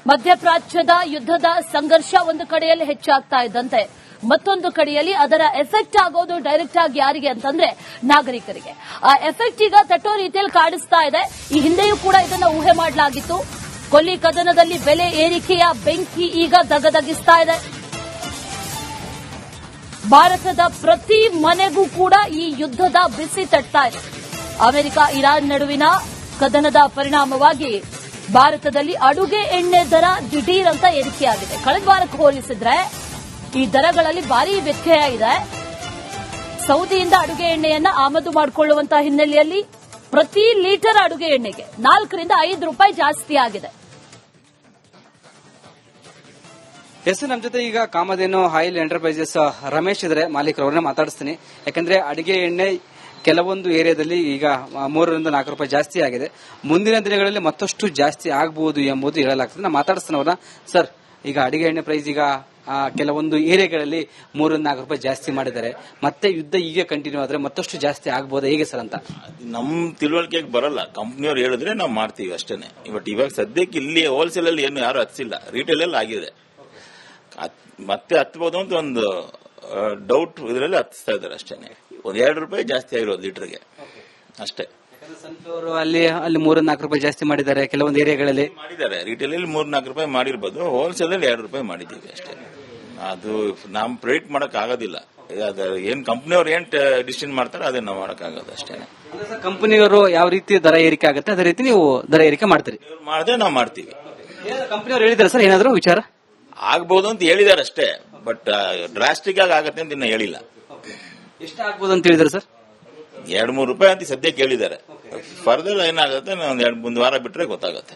ಮಧ್ಯಪ್ರಾಚ್ಯದ ಯುದ್ಧದ ಸಂಘರ್ಷ ಒಂದು ಕಡೆಯಲ್ಲಿ ಹೆಚ್ಚಾಗ್ತಾ ಇದ್ದಂತೆ ಮತ್ತೊಂದು ಕಡೆಯಲ್ಲಿ ಅದರ ಎಫೆಕ್ಟ್ ಆಗೋದು ಡೈರೆಕ್ಟ್ ಆಗಿ ಯಾರಿಗೆ ಅಂತಂದ್ರೆ ನಾಗರಿಕರಿಗೆ. ಆ ಎಫೆಕ್ಟ್ ಈಗ ತಟ್ಟೋ ರೀತಿಯಲ್ಲಿ ಕಾಣಿಸ್ತಾ ಇದೆ. ಈ ಹಿಂದೆಯೂ ಕೂಡ ಇದನ್ನ ಊಹೆ ಮಾಡಲಾಗಿತ್ತು. ಕೊಲ್ಲಿ ಕದನದಲ್ಲಿ ಬೆಲೆ ಏರಿಕೆಯ ಬೆಂಕಿ ಈಗ ದಗದಗಿಸ್ತಾ ಇದೆ. ಭಾರತದ ಪ್ರತಿ ಮನೆಗೂ ಕೂಡ ಈ ಯುದ್ಧದ ಬಿಸಿ ತಟ್ತಾ ಇದೆ. ಅಮೆರಿಕ ಇರಾನ್ ನಡುವಿನ ಕದನದ ಪರಿಣಾಮವಾಗಿ ಭಾರತದಲ್ಲಿ ಅಡುಗೆ ಎಣ್ಣೆ ದರ ದಿಢೀರ್ ಅಂತ ಏರಿಕೆಯಾಗಿದೆ. ಕಳೆದ ವಾರಕ್ಕೆ ಹೋಲಿಸಿದ್ರೆ ಈ ದರಗಳಲ್ಲಿ ಭಾರಿ ವ್ಯತ್ಯಯ ಇದೆ. ಸೌದಿಯಿಂದ ಅಡುಗೆ ಎಣ್ಣೆಯನ್ನ ಆಮದು ಮಾಡಿಕೊಳ್ಳುವಂತಹ ಹಿನ್ನೆಲೆಯಲ್ಲಿ ಪ್ರತಿ ಲೀಟರ್ ಅಡುಗೆ ಎಣ್ಣೆಗೆ 4 ರಿಂದ 5 ರೂಪಾಯಿ ಜಾಸ್ತಿ ಆಗಿದೆ. ನಮ್ಮ ಜೊತೆ ಈಗ ಕಾಮಧೇನು ಆಯಿಲ್ ಎಂಟರ್ಪ್ರೈಸಸ್ ರಮೇಶ್ ಇದ್ರೆ ಮಾಲೀಕರು ಅವ್ರನ್ನ ಮಾತಾಡಿಸ್ತೀನಿ. ಯಾಕಂದ್ರೆ ಅಡಿಗೆ ಎಣ್ಣೆ ಕೆಲವೊಂದು ಏರಿಯಾದಲ್ಲಿ ಈಗ 3 ರಿಂದ 4 ರೂಪಾಯಿ ಜಾಸ್ತಿ ಆಗಿದೆ. ಮುಂದಿನ ದಿನಗಳಲ್ಲಿ ಮತ್ತಷ್ಟು ಜಾಸ್ತಿ ಆಗಬಹುದು ಎಂಬುದು ಹೇಳಲಾಗ್ತದೆ. ನಾನು ಮಾತಾಡಿಸ್ತೀನಿ ಅವ್ರನ್ನ. ಸರ್, ಈಗ ಅಡಿಗೆ ಎಣ್ಣೆ ಪ್ರೈಸ್ ಈಗ ಕೆಲವೊಂದು ಏರಿಯಾಗಳಲ್ಲಿ 3 ರಿಂದ 4 ರೂಪಾಯಿ ಜಾಸ್ತಿ ಮಾಡಿದ್ದಾರೆ. ಮತ್ತೆ ಯುದ್ಧ ಹೀಗೆ ಕಂಟಿನ್ಯೂ ಆದ್ರೆ ಮತ್ತಷ್ಟು ಜಾಸ್ತಿ ಆಗಬಹುದು ಹೇಗೆ ಸರ್ ಅಂತ? ನಮ್ ತಿಳುವಳಿಕೆಗೆ ಬರಲ್ಲ. ಕಂಪ್ನಿಯವ್ರು ಹೇಳಿದ್ರೆ ನಾವು ಮಾಡ್ತೀವಿ ಅಷ್ಟೇನೆ. ಬಟ್ ಇವಾಗ ಸದ್ಯಕ್ಕೆ ಇಲ್ಲಿ ಹೋಲ್ಸೇಲ್ ಅಲ್ಲಿ ಏನು ಯಾರು ಹಚ್ಚಿಲ್ಲ, ರಿಟೇಲ್ ಅಲ್ಲಿ ಆಗಿದೆ. ಮತ್ತೆ ಹತ್ತಬಹುದು ಅಂತ ಒಂದು ಡೌಟ್ ಇದರಲ್ಲಿ ಹತ್ತಿಸ್ತಾ ಇದ್ದಾರೆ ಅಷ್ಟೇನೆ. 2 ರೂಪಾಯಿ ಜಾಸ್ತಿ ಆಗಿರೋದು ಲೀಟರ್ಗೆ ಅಷ್ಟೇ. ಸನ್ಫ್ಲವರ್ ಅಲ್ಲಿ 3 ರಿಂದ 4 ರೂಪಾಯಿ ಜಾಸ್ತಿ ಮಾಡಿದ್ದಾರೆ ಕೆಲವೊಂದು ಏರಿಯಾಗಳಲ್ಲಿ. ಮಾಡಿದ್ದಾರೆ ರಿಟೇಲ್ ಅಲ್ಲಿ 3-4 ರೂಪಾಯಿ ಮಾಡಿರ್ಬೋದು. ಹೋಲ್ಸೇಲ್ ಅಲ್ಲಿ 2 ರೂಪಾಯಿ ಮಾಡಿದ್ದೀವಿ ಅಷ್ಟೇ. ಅದು ನಾವು ಪ್ರೆಡಿಕ್ಟ್ ಮಾಡಕ್ ಆಗೋದಿಲ್ಲ. ಏನ್ ಕಂಪನಿಯವ್ರು ಏನ್ ಡಿಸಿಷನ್ ಮಾಡ್ತಾರೆ ಅದನ್ನ ನಾವು ಮಾಡಕ್ ಆಗೋದು ಅಷ್ಟೇ. ಕಂಪನಿಯವರು ಯಾವ ರೀತಿ ದರ ಏರಿಕೆ ಆಗುತ್ತೆ ಅದೇ ರೀತಿ ನೀವು ದರ ಏರಿಕೆ ಮಾಡ್ತೀರಿ? ಮಾಡಿದ್ರೆ ನಾವು ಮಾಡ್ತೀವಿ. ಕಂಪನಿಯವರು ಹೇಳಿದ್ದಾರೆ ಸರ್ ಏನಾದ್ರು ವಿಚಾರ? ಆಗ್ಬಹುದು ಅಂತ ಹೇಳಿದಾರೆ ಅಷ್ಟೇ. ಬಟ್ ಡ್ರಾಸ್ಟಿಕ್ ಆಗಿ ಆಗತ್ತೆ ಅಂತ ಇನ್ನ ಹೇಳಿಲ್ಲ. ಎಷ್ಟು ಆಗ್ಬೋದು ಅಂತ ಹೇಳಿದಾರೆ ಸರ್? 2-3 ರೂಪಾಯಿ ಅಂತ ಸದ್ಯಕ್ಕೆ ಹೇಳಿದ್ದಾರೆ. ಫರ್ದರ್ ಏನಾಗುತ್ತೆ ಒಂದು ವಾರ ಬಿಟ್ರೆ ಗೊತ್ತಾಗುತ್ತೆ.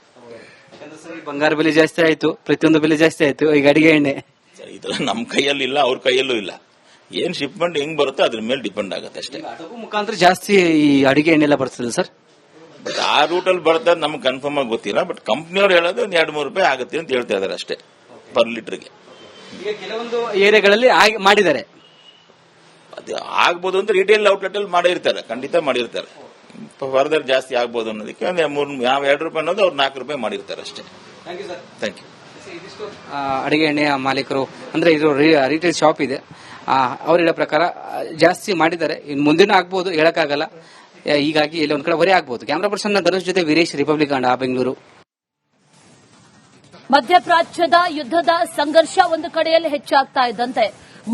ಬಂಗಾರ ಬೆಲೆ ಜಾಸ್ತಿ ಆಯ್ತು, ಪ್ರತಿಯೊಂದು ಬೆಲೆ ಜಾಸ್ತಿ ಆಯ್ತು. ಈಗ ಅಡಿಗೆ ಎಣ್ಣೆ ಇದು ನಮ್ ಕೈಯಲ್ಲಿ ಇಲ್ಲ, ಅವ್ರ ಕೈಯಲ್ಲೂ ಇಲ್ಲ. ಏನ್ ಶಿಪ್ಮೆಂಟ್ ಹೆಂಗ್ ಬರುತ್ತೋ ಅದ್ರ ಮೇಲೆ ಡಿಪೆಂಡ್ ಆಗುತ್ತೆ ಅಷ್ಟೇ. ಮುಖಾಂತರ ಜಾಸ್ತಿ ಈ ಅಡಿಗೆ ಎಣ್ಣೆ ಎಲ್ಲ ಬರ್ತದೆ ಸರ್. ಬಟ್ ಆ ರೂಟಲ್ಲಿ ಬರ್ತದೆ ನಮ್ಗೆ ಕನ್ಫರ್ಮ್ ಆಗಿ ಗೊತ್ತಿಲ್ಲ. ಬಟ್ ಕಂಪ್ನಿಯವ್ರು ಹೇಳೋದು 2-3 ರೂಪಾಯಿ ಆಗುತ್ತೆ ಅಂತ ಹೇಳ್ತಾ ಇದಾರೆ ಅಷ್ಟೇ ಪರ್ ಲೀಟರ್ಗೆ. ಈಗ ಕೆಲವೊಂದು ಏರಿಯಾಗಳಲ್ಲಿ ಮಾಡಿದ್ದಾರೆ. ಅದು ಆಗ್ಬೋದು ಅಂತ ರಿಟೇಲ್ ಔಟ್ಲೆಟ್ ಅಲ್ಲಿ ಮಾಡಿರ್ತಾರೆ, ಖಂಡಿತ ಮಾಡಿರ್ತಾರೆ. ಫರ್ದರ್ ಜಾಸ್ತಿ ಆಗ್ಬೋದು ಅನ್ನೋದಕ್ಕೆ 2 ರೂಪಾಯಿ ಅನ್ನೋದು ಅವ್ರು 4 ರೂಪಾಯಿ ಮಾಡಿರ್ತಾರೆ ಅಷ್ಟೇ. Thank you. ಅಡಿಗೆ ಎಣ್ಣೆಯ ಮಾಲೀಕರು ಅಂದ್ರೆ ಇದು ರಿಟೇಲ್ ಶಾಪ್ ಇದೆ. ಅವ್ರ ಹೇಳೋ ಪ್ರಕಾರ ಜಾಸ್ತಿ ಮಾಡಿದ್ದಾರೆ. ಇನ್ನು ಮುಂದಿನ ಆಗ್ಬಹುದು, ಹೇಳಕ್ಕಾಗಲ್ಲ. ಹೀಗಾಗಿ ಇಲ್ಲಿ ಒಂದ್ ಕಡೆ ಹೊರೆ ಆಗ್ಬಹುದು. ಕ್ಯಾಮರಾ ಪರ್ಸನ್ ಧನುಷ್ ಜೊತೆ ವೀರೇಶ್, ರಿಪಬ್ಲಿಕ್ ಕನ್ನಡ, ಬೆಂಗಳೂರು. ಮಧ್ಯಪ್ರಾಚ್ಯದ ಯುದ್ಧದ ಸಂಘರ್ಷ ಒಂದು ಕಡೆಯಲ್ಲಿ ಹೆಚ್ಚಾಗ್ತಾ ಇದ್ದಂತೆ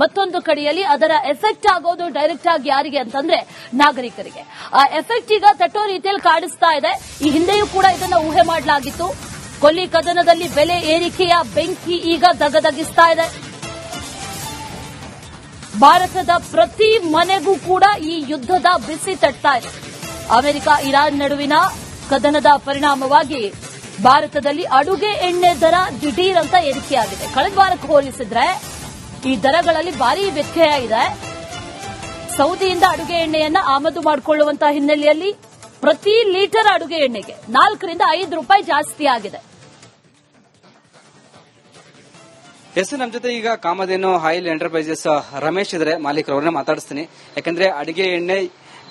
ಮತ್ತೊಂದು ಕಡೆಯಲ್ಲಿ ಅದರ ಎಫೆಕ್ಟ್ ಆಗೋದು ಡೈರೆಕ್ಟ್ ಆಗಿ ಯಾರಿಗೆ ಅಂತಂದ್ರೆ ನಾಗರಿಕರಿಗೆ. ಆ ಎಫೆಕ್ಟ್ ಈಗ ತಟ್ಟೋ ರೀತಿಯಲ್ಲಿ ಕಾಣಿಸ್ತಾ ಇದೆ. ಈ ಹಿಂದೆಯೂ ಕೂಡ ಇದನ್ನ ಊಹೆ ಮಾಡಲಾಗಿತ್ತು. ಕೊಲ್ಲಿ ಕದನದಲ್ಲಿ ಬೆಲೆ ಏರಿಕೆಯ ಬೆಂಕಿ ಈಗ ದಗದಗಿಸ್ತಾ ಇದೆ. ಭಾರತದ ಪ್ರತಿ ಮನೆಗೂ ಕೂಡ ಈ ಯುದ್ಧದ ಬಿಸಿ ತಟ್ತಾ ಇದೆ. ಅಮೆರಿಕ ಇರಾನ್ ನಡುವಿನ ಕದನದ ಪರಿಣಾಮವಾಗಿ ಭಾರತದಲ್ಲಿ ಅಡುಗೆ ಎಣ್ಣೆ ದರ ದಿಢೀರ್ ಅಂತ ಏರಿಕೆಯಾಗಿದೆ. ಕಳೆದ ವಾರಕ್ಕೆ ಹೋಲಿಸಿದ್ರೆ ಈ ದರಗಳಲ್ಲಿ ಭಾರಿ ವ್ಯತ್ಯಯ ಇದೆ. ಸೌದಿಯಿಂದ ಅಡುಗೆ ಎಣ್ಣೆಯನ್ನ ಆಮದು ಮಾಡಿಕೊಳ್ಳುವಂತಹ ಹಿನ್ನೆಲೆಯಲ್ಲಿ ಪ್ರತಿ ಲೀಟರ್ ಅಡುಗೆ ಎಣ್ಣೆಗೆ 4 ರಿಂದ 5 ರೂಪಾಯಿ ಜಾಸ್ತಿ ಆಗಿದೆ. ನಮ್ಮ ಜೊತೆ ಈಗ ಕಾಮಧೇನು ಆಯಿಲ್ ಎಂಟರ್ಪ್ರೈಸಸ್ ರಮೇಶ್ ಇದ್ರೆ ಮಾಲೀಕರು ಅವ್ರನ್ನ ಮಾತಾಡಿಸ್ತೀನಿ. ಯಾಕಂದ್ರೆ ಅಡಿಗೆ ಎಣ್ಣೆ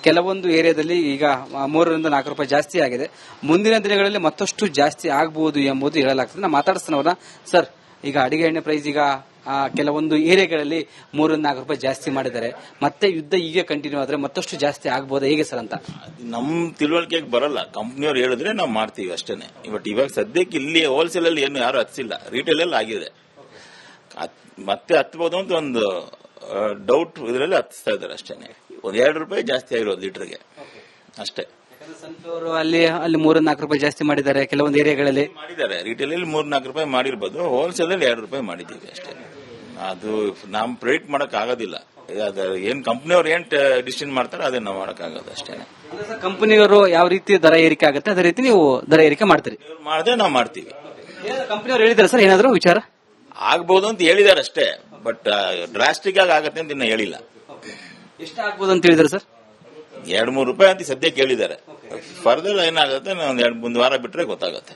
ಕೆಲವೊಂದು ಏರಿಯಾದಲ್ಲಿ ಈಗ 3 ರಿಂದ 4 ರೂಪಾಯಿ ಜಾಸ್ತಿ ಆಗಿದೆ. ಮುಂದಿನ ದಿನಗಳಲ್ಲಿ ಮತ್ತಷ್ಟು ಜಾಸ್ತಿ ಆಗಬಹುದು ಎಂಬುದು ಹೇಳಲಾಗ್ತದೆ. ನಾನು ಮಾತಾಡಿಸ್ತೀನಿ ಅವ್ರನ್ನ. ಸರ್, ಈಗ ಅಡಿಗೆ ಎಣ್ಣೆ ಪ್ರೈಸ್ ಈಗ ಕೆಲವೊಂದು ಏರಿಯಾಗಳಲ್ಲಿ 3 ರಿಂದ 4 ರೂಪಾಯಿ ಜಾಸ್ತಿ ಮಾಡಿದ್ದಾರೆ. ಮತ್ತೆ ಯುದ್ಧ ಹೀಗೆ ಕಂಟಿನ್ಯೂ ಆದ್ರೆ ಮತ್ತಷ್ಟು ಜಾಸ್ತಿ ಆಗಬಹುದು ಹೇಗೆ ಸರ್ ಅಂತ? ನಮ್ ತಿಳುವಳಿಕೆಗೆ ಬರಲ್ಲ. ಕಂಪ್ನಿಯವ್ರು ಹೇಳಿದ್ರೆ ನಾವು ಮಾಡ್ತೀವಿ ಅಷ್ಟೇನೆ. ಬಟ್ ಇವಾಗ ಸದ್ಯಕ್ಕೆ ಇಲ್ಲಿ ಹೋಲ್ಸೇಲ್ ಅಲ್ಲಿ ಏನು ಯಾರು ಹಚ್ಚಿಲ್ಲ, ರಿಟೇಲ್ ಅಲ್ಲಿ ಆಗಿದೆ. ಮತ್ತೆ ಹತ್ತಬಹುದು ಅಂತ ಒಂದು ಡೌಟ್ ಇದರಲ್ಲಿ ಹತ್ತಿಸ್ತಾ ಇದ್ದಾರೆ ಅಷ್ಟೇನೆ. 2 ರೂಪಾಯಿ ಜಾಸ್ತಿ ಆಗಿರೋದು ಲೀಟರ್ಗೆ ಅಷ್ಟೇ. ಸನ್ಫ್ಲವರ್ ಅಲ್ಲಿ 3 ರಿಂದ 4 ರೂಪಾಯಿ ಜಾಸ್ತಿ ಮಾಡಿದ್ದಾರೆ ಕೆಲವೊಂದು ಏರಿಯಾಗಳಲ್ಲಿ. ಮಾಡಿದ್ದಾರೆ ರಿಟೇಲ್ ಅಲ್ಲಿ 3-4 ರೂಪಾಯಿ ಮಾಡಿರ್ಬೋದು. ಹೋಲ್ಸೇಲ್ ಅಲ್ಲಿ 2 ರೂಪಾಯಿ ಮಾಡಿದ್ದೀವಿ ಅಷ್ಟೇ. ಅದು ನಾವು ಪ್ರೆಡಿಕ್ಟ್ ಮಾಡಕ್ ಆಗೋದಿಲ್ಲ. ಏನ್ ಕಂಪ್ನಿಯವ್ರು ಏನ್ ಡಿಸಿಷನ್ ಮಾಡ್ತಾರೆ ಅದನ್ನ ನಾವು ಮಾಡಕ್ ಆಗೋದು ಅಷ್ಟೇ. ಕಂಪನಿಯವರು ಯಾವ ರೀತಿ ದರ ಏರಿಕೆ ಆಗುತ್ತೆ ಅದೇ ರೀತಿ ನೀವು ದರ ಏರಿಕೆ ಮಾಡ್ತೀರಿ? ಮಾಡಿದ್ರೆ ನಾವು ಮಾಡ್ತೀವಿ. ಕಂಪನಿಯವರು ಹೇಳಿದ್ದಾರೆ ಸರ್ ಏನಾದ್ರು ವಿಚಾರ? ಆಗ್ಬಹುದು ಅಂತ ಹೇಳಿದಾರೆ ಅಷ್ಟೇ. ಬಟ್ ಡ್ರಾಸ್ಟಿಕ್ ಆಗಿ ಆಗತ್ತೆ ಅಂತ ಇನ್ನ ಹೇಳಿಲ್ಲ. ಎಷ್ಟು ಆಗ್ಬೋದು ಅಂತ ಹೇಳಿದಾರೆ ಸರ್? 2-3 ರೂಪಾಯಿ ಅಂತ ಸದ್ಯಕ್ಕೆ ಹೇಳಿದ್ದಾರೆ. ಫರ್ದರ್ ಏನಾಗುತ್ತೆ ಒಂದು ವಾರ ಬಿಟ್ರೆ ಗೊತ್ತಾಗುತ್ತೆ.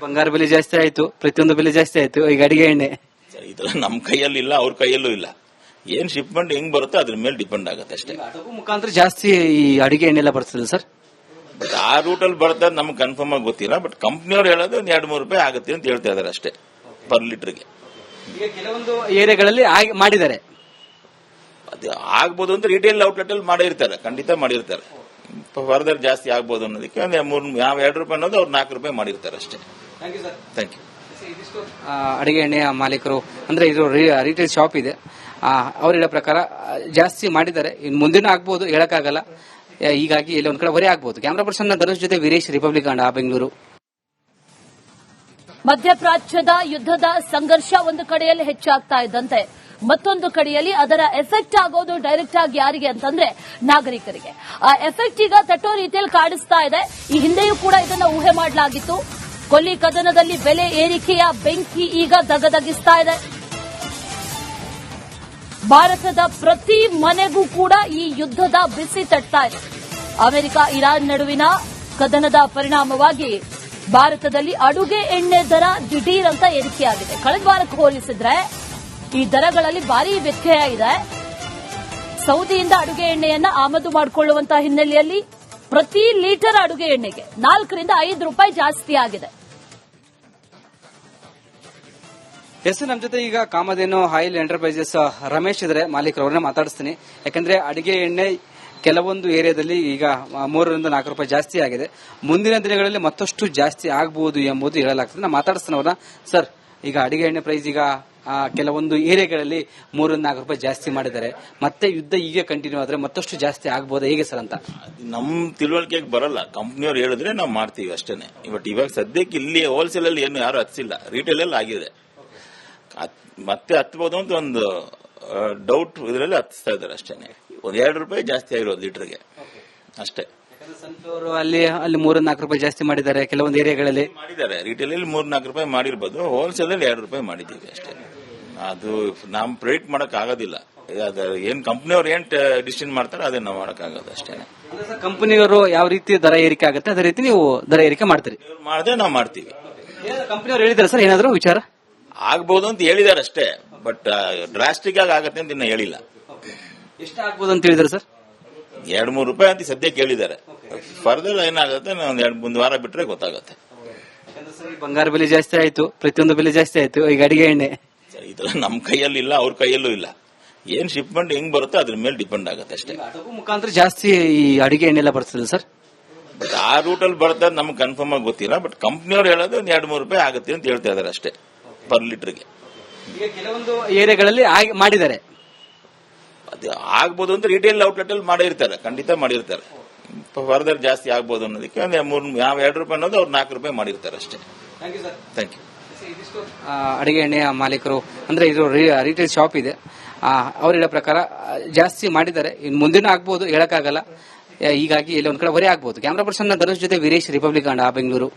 ಬಂಗಾರ ಬೆಲೆ ಜಾಸ್ತಿ ಆಯ್ತು, ಪ್ರತಿಯೊಂದು ಬೆಲೆ ಜಾಸ್ತಿ ಆಯ್ತು. ಈಗ ಅಡಿಗೆ ಎಣ್ಣೆ ಇದು ನಮ್ ಕೈಯಲ್ಲಿ ಇಲ್ಲ, ಅವ್ರ ಕೈಯಲ್ಲೂ ಇಲ್ಲ. ಏನ್ ಶಿಪ್ಮೆಂಟ್ ಹೆಂಗ್ ಬರುತ್ತೋ ಅದ್ರ ಮೇಲೆ ಡಿಪೆಂಡ್ ಆಗುತ್ತೆ ಅಷ್ಟೇ. ಮುಖಾಂತರ ಜಾಸ್ತಿ ಈ ಅಡಿಗೆ ಎಣ್ಣೆ ಎಲ್ಲ ಬರ್ತದೆ ಸರ್. ಬಟ್ ಆ ರೂಟಲ್ಲಿ ಬರ್ತದೆ ನಮ್ಗೆ ಕನ್ಫರ್ಮ್ ಆಗಿ ಗೊತ್ತಿಲ್ಲ. ಬಟ್ ಕಂಪ್ನಿಯವ್ರು ಹೇಳೋದು ಒಂದು 2-3 ರೂಪಾಯಿ ಆಗುತ್ತೆ ಅಂತ ಹೇಳ್ತಾ ಇದಾರೆ ಅಷ್ಟೇ ಪರ್ ಲೀಟರ್ಗೆ. ಈಗ ಕೆಲವೊಂದು ಏರಿಯಾಗಳಲ್ಲಿ ಮಾಡಿದ್ದಾರೆ. ಅದು ಆಗ್ಬೋದು ಅಂತ ರಿಟೇಲ್ ಔಟ್ಲೆಟ್ ಅಲ್ಲಿ ಮಾಡಿರ್ತಾರೆ, ಖಂಡಿತ ಮಾಡಿರ್ತಾರೆ. ಫರ್ದರ್ ಜಾಸ್ತಿ ಆಗ್ಬೋದು ಅನ್ನೋದಕ್ಕೆ ಯಾವ 2 ರೂಪಾಯಿ ಅನ್ನೋದು ಅವ್ರು 4 ರೂಪಾಯಿ ಮಾಡಿರ್ತಾರೆ ಅಷ್ಟೇ. Thank you. ಅಡಿಗೆ ಎಣ್ಣೆಯ ಮಾಲೀಕರು ಅಂದ್ರೆ ಇದು ರಿಟೇಲ್ ಶಾಪ್ ಇದೆ, ಅವ್ರ ಹೇಳೋ ಪ್ರಕಾರ ಜಾಸ್ತಿ ಮಾಡಿದ್ದಾರೆ. ಇನ್ನು ಮುಂದಿನ ಆಗ್ಬೋದು, ಹೇಳಕ್ಕಾಗಲ್ಲ. ಹೀಗಾಗಿ ಇಲ್ಲಿ ಒಂದ್ ಕಡೆ ಹೊರೆ ಆಗ್ಬೋದು. ಕ್ಯಾಮರಾ ಪರ್ಸನ್ ಧನುಷ್ ಜೊತೆ ವೀರೇಶ್, ರಿಪಬ್ಲಿಕ್ ಕನ್ನಡ, ಬೆಂಗಳೂರು. ಮಧ್ಯಪ್ರಾಚ್ಯದ ಯುದ್ಧದ ಸಂಘರ್ಷ ಒಂದು ಕಡೆಯಲ್ಲಿ ಹೆಚ್ಚಾಗ್ತಾ ಇದ್ದಂತೆ ಮತ್ತೊಂದು ಕಡೆಯಲ್ಲಿ ಅದರ ಎಫೆಕ್ಟ್ ಆಗೋದು ಡೈರೆಕ್ಟ್ ಆಗಿ ಯಾರಿಗೆ ಅಂತಂದ್ರೆ ನಾಗರಿಕರಿಗೆ. ಆ ಎಫೆಕ್ಟ್ ಈಗ ತಟ್ಟೋ ರೀತಿಯಲ್ಲಿ ಕಾಣಿಸ್ತಾ ಇದೆ. ಈ ಹಿಂದೆಯೂ ಕೂಡ ಇದನ್ನ ಊಹೆ ಮಾಡಲಾಗಿತ್ತು. ಕೊಲ್ಲಿ ಕದನದಲ್ಲಿ ಬೆಲೆ ಏರಿಕೆಯ ಬೆಂಕಿ ಈಗ ದಗದಗಿಸ್ತಾ ಇದೆ. ಭಾರತದ ಪ್ರತಿ ಮನೆಗೂ ಕೂಡ ಈ ಯುದ್ಧದ ಬಿಸಿ ತಟ್ತಾ ಇದೆ. ಅಮೆರಿಕ ಇರಾನ್ ನಡುವಿನ ಕದನದ ಪರಿಣಾಮವಾಗಿ ಭಾರತದಲ್ಲಿ ಅಡುಗೆ ಎಣ್ಣೆ ದರ ದಿಢೀರ್ ಅಂತ ಏರಿಕೆಯಾಗಿದೆ. ಕಳೆದ ವಾರಕ್ಕೆ ಹೋಲಿಸಿದ್ರೆ ಈ ದರಗಳಲ್ಲಿ ಭಾರಿ ವ್ಯತ್ಯಯ ಇದೆ. ಸೌದಿಯಿಂದ ಅಡುಗೆ ಎಣ್ಣೆಯನ್ನ ಆಮದು ಮಾಡಿಕೊಳ್ಳುವಂತಹ ಹಿನ್ನೆಲೆಯಲ್ಲಿ ಪ್ರತಿ ಲೀಟರ್ ಅಡುಗೆ ಎಣ್ಣೆಗೆ 4 ರಿಂದ 5 ರೂಪಾಯಿ ಜಾಸ್ತಿ ಆಗಿದೆ. ನಮ್ಮ ಜೊತೆ ಈಗ ಕಾಮಧೇನು ಆಯಿಲ್ ಎಂಟರ್ಪ್ರೈಸಸ್ ರಮೇಶ್ ಇದ್ರೆ ಮಾಲೀಕರು, ಅವ್ರನ್ನ ಮಾತಾಡಿಸ್ತೀನಿ. ಯಾಕಂದ್ರೆ ಅಡಿಗೆ ಎಣ್ಣೆ ಕೆಲವೊಂದು ಏರಿಯಾದಲ್ಲಿ ಈಗ 3 ರಿಂದ 4 ರೂಪಾಯಿ ಜಾಸ್ತಿ ಆಗಿದೆ. ಮುಂದಿನ ದಿನಗಳಲ್ಲಿ ಮತ್ತಷ್ಟು ಜಾಸ್ತಿ ಆಗಬಹುದು ಎಂಬುದು ಹೇಳಲಾಗ್ತದೆ. ನಾನು ಮಾತಾಡಿಸ್ತೀನಿ ಅವ್ರನ್ನ. ಸರ್, ಈಗ ಅಡಿಗೆ ಎಣ್ಣೆ ಪ್ರೈಸ್ ಈಗ ಕೆಲವೊಂದು ಏರಿಯಾಗಳಲ್ಲಿ 3 ರಿಂದ 4 ರೂಪಾಯಿ ಜಾಸ್ತಿ ಮಾಡಿದ್ದಾರೆ. ಮತ್ತೆ ಯುದ್ಧ ಹೀಗೆ ಕಂಟಿನ್ಯೂ ಆದ್ರೆ ಮತ್ತಷ್ಟು ಜಾಸ್ತಿ ಆಗಬಹುದು, ಹೇಗೆ ಸರ್ ಅಂತ? ನಮ್ ತಿಳುವಳಿಕೆಗೆ ಬರಲ್ಲ. ಕಂಪ್ನಿಯವ್ರು ಹೇಳಿದ್ರೆ ನಾವು ಮಾಡ್ತೀವಿ ಅಷ್ಟೇನೆ. ಬಟ್ ಇವಾಗ ಸದ್ಯಕ್ಕೆ ಇಲ್ಲಿ ಹೋಲ್ಸೇಲ್ ಅಲ್ಲಿ ಏನು ಯಾರು ಹಚ್ಚಿಲ್ಲ, ರಿಟೇಲ್ ಅಲ್ಲಿ ಆಗಿದೆ. ಮತ್ತೆ ಹತ್ಬಹುದು ಅಂತ ಒಂದು ಡೌಟ್ ಇದರಲ್ಲಿ ಹತ್ತಿಸ್ತಾ ಇದಾರೆ ಅಷ್ಟೇನೆ. 2 ರೂಪಾಯಿ ಜಾಸ್ತಿ ಆಗಿರೋದು ಲೀಟರ್ಗೆ ಅಷ್ಟೇ. ಸನ್ಫ್ಲವರ್ ಅಲ್ಲಿ 3 ರಿಂದ 4 ರೂಪಾಯಿ ಜಾಸ್ತಿ ಮಾಡಿದ್ದಾರೆ ಕೆಲವೊಂದು ಏರಿಯಾಗಳಲ್ಲಿ. ಮಾಡಿದ್ದಾರೆ ರಿಟೇಲ್ ಅಲ್ಲಿ 3-4 ರೂಪಾಯಿ ಮಾಡಿರ್ಬೋದು, ಹೋಲ್ಸೇಲ್ ಅಲ್ಲಿ 2 ರೂಪಾಯಿ ಮಾಡಿದ್ದೀವಿ ಅಷ್ಟೇ. ಅದು ನಾವು ಪ್ರೆಡಿಕ್ಟ್ ಮಾಡಕ್ ಆಗೋದಿಲ್ಲ. ಏನ್ ಕಂಪ್ನಿಯವ್ರು ಏನ್ ಡಿಸಿಷನ್ ಮಾಡ್ತಾರೆ ಅದನ್ನ ನಾವು ಮಾಡಕ್ ಆಗೋದು ಅಷ್ಟೇ. ಕಂಪನಿಯವರು ಯಾವ ರೀತಿ ದರ ಏರಿಕೆ ಆಗುತ್ತೆ ಅದೇ ರೀತಿ ನೀವು ದರ ಏರಿಕೆ ಮಾಡ್ತೀರಿ? ಮಾಡಿದ್ರೆ ನಾವು ಮಾಡ್ತೀವಿ. ಕಂಪನಿಯವರು ಹೇಳಿದ್ದಾರೆ ಸರ್ ಏನಾದ್ರು ವಿಚಾರ? ಆಗ್ಬಹುದು ಅಂತ ಹೇಳಿದಾರೆ ಅಷ್ಟೇ. ಬಟ್ ಡ್ರಾಸ್ಟಿಕ್ ಆಗಿ ಆಗತ್ತೆ ಅಂತ ಇನ್ನ ಹೇಳಿಲ್ಲ. ಎಷ್ಟು ಆಗ್ಬೋದು ಅಂತ ಹೇಳಿದಾರೆ ಸರ್? 2-3 ರೂಪಾಯಿ ಅಂತ ಸದ್ಯಕ್ಕೆ ಹೇಳಿದ್ದಾರೆ. ಫರ್ದರ್ ಏನಾಗುತ್ತೆ ಒಂದು ವಾರ ಬಿಟ್ರೆ ಗೊತ್ತಾಗುತ್ತೆ. ಬಂಗಾರ ಬೆಲೆ ಜಾಸ್ತಿ ಆಯ್ತು, ಪ್ರತಿಯೊಂದು ಬೆಲೆ ಜಾಸ್ತಿ ಆಯ್ತು. ಈಗ ಅಡಿಗೆ ಎಣ್ಣೆ ಇದು ನಮ್ ಕೈಯಲ್ಲಿ ಇಲ್ಲ, ಅವ್ರ ಕೈಯಲ್ಲೂ ಇಲ್ಲ. ಏನ್ ಶಿಪ್ಮೆಂಟ್ ಹೆಂಗ್ ಬರುತ್ತೋ ಅದ್ರ ಮೇಲೆ ಡಿಪೆಂಡ್ ಆಗುತ್ತೆ ಅಷ್ಟೇ. ಮುಖಾಂತರ ಜಾಸ್ತಿ ಈ ಅಡಿಗೆ ಎಣ್ಣೆ ಎಲ್ಲ ಬರ್ತದೆ ಸರ್. ಬಟ್ ಆ ರೂಟಲ್ಲಿ ಬರ್ತದೆ ನಮ್ಗೆ ಕನ್ಫರ್ಮ್ ಆಗಿ ಗೊತ್ತಿಲ್ಲ. ಬಟ್ ಕಂಪ್ನಿಯವ್ರು ಹೇಳೋದು ಒಂದು 2-3 ರೂಪಾಯಿ ಆಗುತ್ತೆ ಅಂತ ಹೇಳ್ತಾ ಇದಾರೆ ಅಷ್ಟೇ ಪರ್ ಲೀಟರ್ಗೆ. ಈಗ ಕೆಲವೊಂದು ಏರಿಯಾಗಳಲ್ಲಿ ಮಾಡಿದ್ದಾರೆ. ಅದು ಆಗ್ಬೋದು ಅಂತ ರಿಟೇಲ್ ಔಟ್ಲೆಟ್ ಅಲ್ಲಿ ಮಾಡಿರ್ತಾರೆ, ಖಂಡಿತ ಮಾಡಿರ್ತಾರೆ. ಫರ್ದರ್ ಜಾಸ್ತಿ ಆಗ್ಬೋದು ಅನ್ನೋದಕ್ಕೆ ಯಾವ 2 ರೂಪಾಯಿ ಅನ್ನೋದು ಅವ್ರು 4 ರೂಪಾಯಿ ಮಾಡಿರ್ತಾರೆ ಅಷ್ಟೇ. Thank you. ಅಡಿಗೆ ಎಣ್ಣೆಯ ಮಾಲೀಕರು ಅಂದ್ರೆ ಇದು ರಿಟೇಲ್ ಶಾಪ್ ಇದೆ, ಅವ್ರ ಹೇಳೋ ಪ್ರಕಾರ ಜಾಸ್ತಿ ಮಾಡಿದ್ದಾರೆ. ಇನ್ನು ಮುಂದಿನ ಆಗ್ಬೋದು, ಹೇಳಕ್ಕಾಗಲ್ಲ. ಹೀಗಾಗಿ ಇಲ್ಲಿ ಒಂದ್ ಕಡೆ ಹೊರೆ ಆಗ್ಬೋದು. ಕ್ಯಾಮರಾ ಪರ್ಸನ್ ಧನುಷ್ ಜೊತೆ ವೀರೇಶ್, ರಿಪಬ್ಲಿಕ್ ಕನ್ನಡ, ಬೆಂಗಳೂರು.